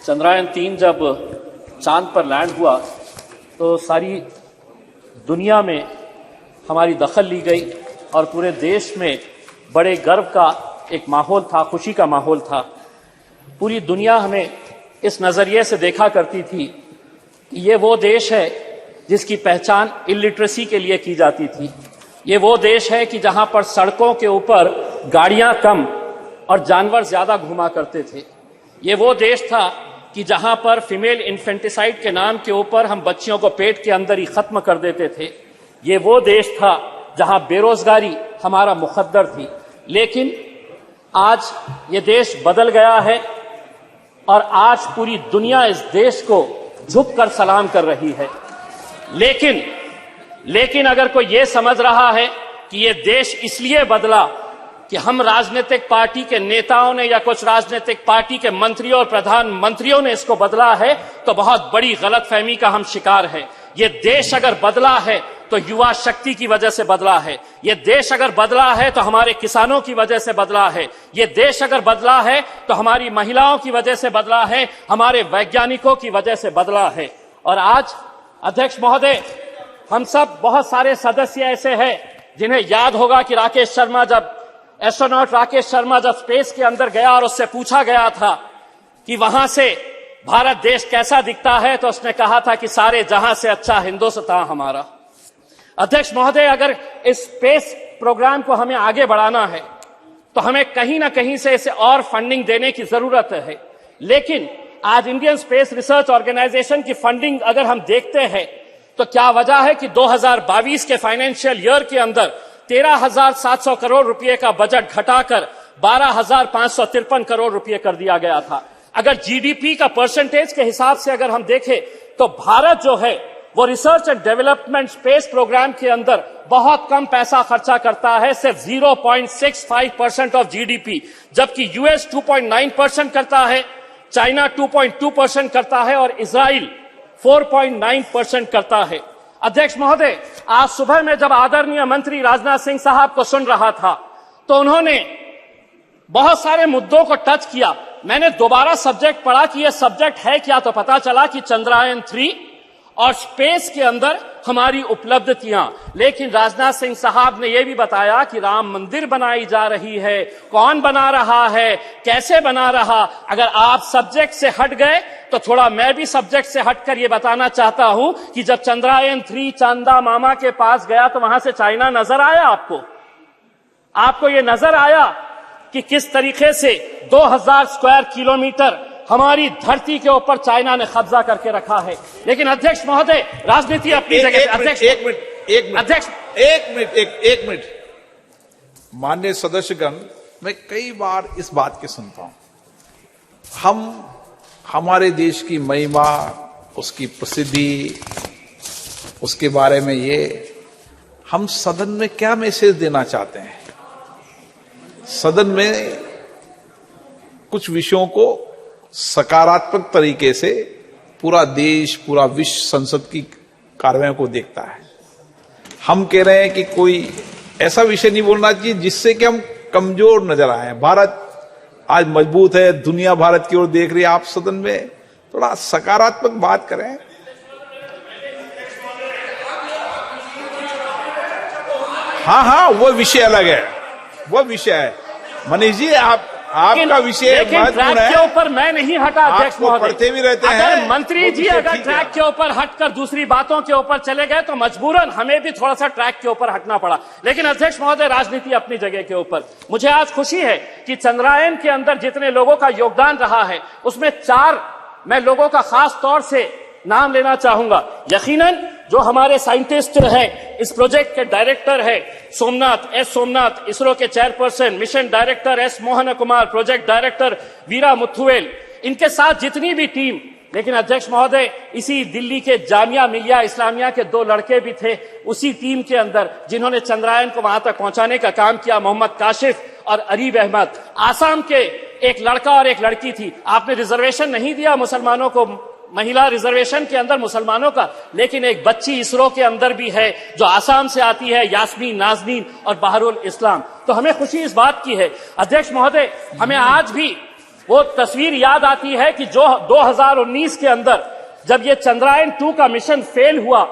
चंद्रयान-3 जब चांद पर लैंड हुआ तो सारी दुनिया में हमारी दखल ली गई और पूरे देश में बड़े गर्व का एक माहौल था, खुशी का माहौल था। पूरी दुनिया हमें इस नजरिए से देखा करती थी कि ये वो देश है जिसकी पहचान इलिटरेसी के लिए की जाती थी। ये वो देश है कि जहां पर सड़कों के ऊपर गाड़ियां कम और जानवर ज्यादा घुमा करते थे। ये वो देश था कि जहां पर फीमेल इन्फेंटिसाइड के नाम के ऊपर हम बच्चियों को पेट के अंदर ही खत्म कर देते थे। ये वो देश था जहां बेरोजगारी हमारा मुकद्दर थी। लेकिन आज ये देश बदल गया है और आज पूरी दुनिया इस देश को झुककर सलाम कर रही है। लेकिन अगर कोई ये समझ रहा है कि ये देश इसलिए बदला कि हम राजनीतिक पार्टी के नेताओं ने या कुछ राजनीतिक पार्टी के मंत्रियों और प्रधानमंत्रियों ने इसको बदला है, तो बहुत बड़ी गलतफहमी का हम शिकार हैं। ये देश अगर बदला है तो युवा शक्ति की वजह से बदला है। ये देश अगर बदला है तो हमारे किसानों की वजह से बदला है। ये देश अगर बदला है तो हमारी महिलाओं की वजह से बदला है, हमारे वैज्ञानिकों की वजह से बदला है। और आज अध्यक्ष महोदय, हम सब बहुत सारे सदस्य ऐसे हैं जिन्हें याद होगा कि एस्ट्रोनॉट राकेश शर्मा जब स्पेस के अंदर गया और उससे पूछा गया था कि वहां से भारत देश कैसा दिखता है, तो उसने कहा था कि सारे जहां से अच्छा हिंदुस्तान हमारा। अध्यक्ष महोदय, अगर इस स्पेस प्रोग्राम को हमें आगे बढ़ाना है तो हमें कहीं ना कहीं से इसे और फंडिंग देने की जरूरत है। लेकिन आज इंडियन स्पेस रिसर्च ऑर्गेनाइजेशन की फंडिंग अगर हम देखते हैं तो क्या वजह है कि 2022 के फाइनेंशियल ईयर के अंदर 13,700 करोड़ रुपए का बजट घटाकर 12,553 करोड़ रुपए कर दिया गया था। अगर जीडीपी का परसेंटेज के हिसाब से अगर हम देखें तो भारत जो है वो research and development space programme के अंदर बहुत कम पैसा खर्चा करता है, सिर्फ 0.65% ऑफ जीडीपी, जबकि यूएस 2.9% करता है, चाइना 2.2% करता है और इजराइल 4.9% करता है। अध्यक्ष महोदय, आज सुबह में जब आदरणीय मंत्री राजनाथ सिंह साहब को सुन रहा था तो उन्होंने बहुत सारे मुद्दों को टच किया। मैंने दोबारा सब्जेक्ट पढ़ा कि यह सब्जेक्ट है क्या, तो पता चला कि चंद्रयान-3 और स्पेस के अंदर हमारी उपलब्धियां। लेकिन राजनाथ सिंह साहब ने यह भी बताया कि राम मंदिर बनाई जा रही है, कौन बना रहा है, कैसे बना रहा। अगर आप सब्जेक्ट से हट गए तो थोड़ा मैं भी सब्जेक्ट से हटकर यह बताना चाहता हूं कि जब चंद्रयान-3 चांदा मामा के पास गया तो वहां से चाइना नजर आया आपको यह नजर आया कि किस तरीके से 2000 स्क्वायर किलोमीटर हमारी धरती के ऊपर चाइना ने कब्जा करके रखा है। लेकिन अध्यक्ष महोदय, राजनीति अपनी जगह। एक मिनट माननीय सदस्यगण, मैं कई बार इस बात की सुनता हूं, हमारे देश की महिमा, उसकी प्रसिद्धि, उसके बारे में हम सदन में क्या मैसेज देना चाहते हैं। सदन में कुछ विषयों को सकारात्मक तरीके से पूरा देश, पूरा विश्व संसद की कार्रवाई को देखता है। हम कह रहे हैं कि कोई ऐसा विषय नहीं बोलना चाहिए जिससे कि हम कमजोर नजर आए। भारत आज मजबूत है, दुनिया भारत की ओर देख रही है। आप सदन में थोड़ा सकारात्मक बात करें। हाँ, वो विषय अलग है, वो विषय है। मनीष जी, आपका विषय ट्रैक के ऊपर मैं नहीं हटा अध्यक्ष महोदय। पढ़ते भी रहते हैं। अगर मंत्री जी अगर ट्रैक के ऊपर हटकर दूसरी बातों के ऊपर चले गए तो मजबूरन हमें भी थोड़ा सा ट्रैक के ऊपर हटना पड़ा। लेकिन अध्यक्ष महोदय, राजनीति अपनी जगह के ऊपर। मुझे आज खुशी है कि चंद्रयान के अंदर जितने लोगों का योगदान रहा है उसमें 4 मैं लोगों का खास तौर से नाम लेना चाहूंगा। यकीनन जो हमारे साइंटिस्ट हैं, इस प्रोजेक्ट के डायरेक्टर है सोमनाथ, इसरो के chairperson, mission director S Mohan Kumar, project director Veera Muthuvel, इनके साथ जितनी भी टीम। लेकिन अध्यक्ष महोदय, इसी दिल्ली के जामिया मिलिया इस्लामिया के 2 लड़के भी थे उसी टीम के अंदर जिन्होंने चंद्रयान को वहां तक पहुंचाने का काम किया, मोहम्मद काशिफ और अरीब अहमद। आसाम के एक लड़का और एक लड़की थी। आपने रिजर्वेशन नहीं दिया मुसलमानों को, महिला रिजर्वेशन के अंदर मुसलमानों का, लेकिन एक बच्ची इसरो के अंदर भी है जो आसाम से आती है, यास्मीन नाजनीन और बहरुल इस्लाम। तो हमें खुशी इस बात की है अध्यक्ष महोदय, हमें आज भी वो तस्वीर याद आती है कि जो 2019 के अंदर जब ये चंद्रयान 2 का मिशन फेल हुआ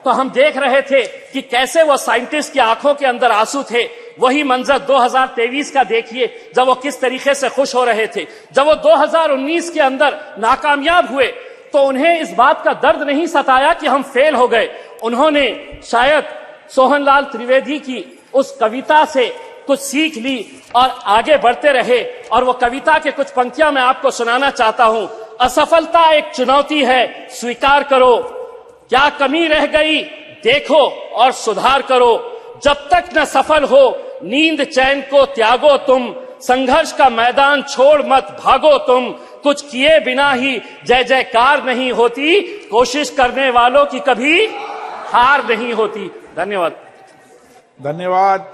तो हम देख रहे थे कि कैसे वो साइंटिस्ट की आंखों के अंदर आंसू थे। वही मंजर 2023 का देखिए, जब वो किस तरीके से खुश हो रहे थे। जब वो 2019 के अंदर नाकामयाब हुए तो उन्हें इस बात का दर्द नहीं सताया कि हम फेल हो गए। उन्होंने शायद सोहनलाल त्रिवेदी की उस कविता से कुछ सीख ली और आगे बढ़ते रहे। और वो कविता के कुछ पंक्तियां मैं आपको सुनाना चाहता हूं। असफलता एक चुनौती है, स्वीकार करो। क्या कमी रह गई देखो और सुधार करो। जब तक न सफल हो नींद चैन को त्यागो तुम। संघर्ष का मैदान छोड़ मत भागो तुम। कुछ किए बिना ही जय जयकार नहीं होती। कोशिश करने वालों की कभी हार नहीं होती। धन्यवाद। धन्यवाद।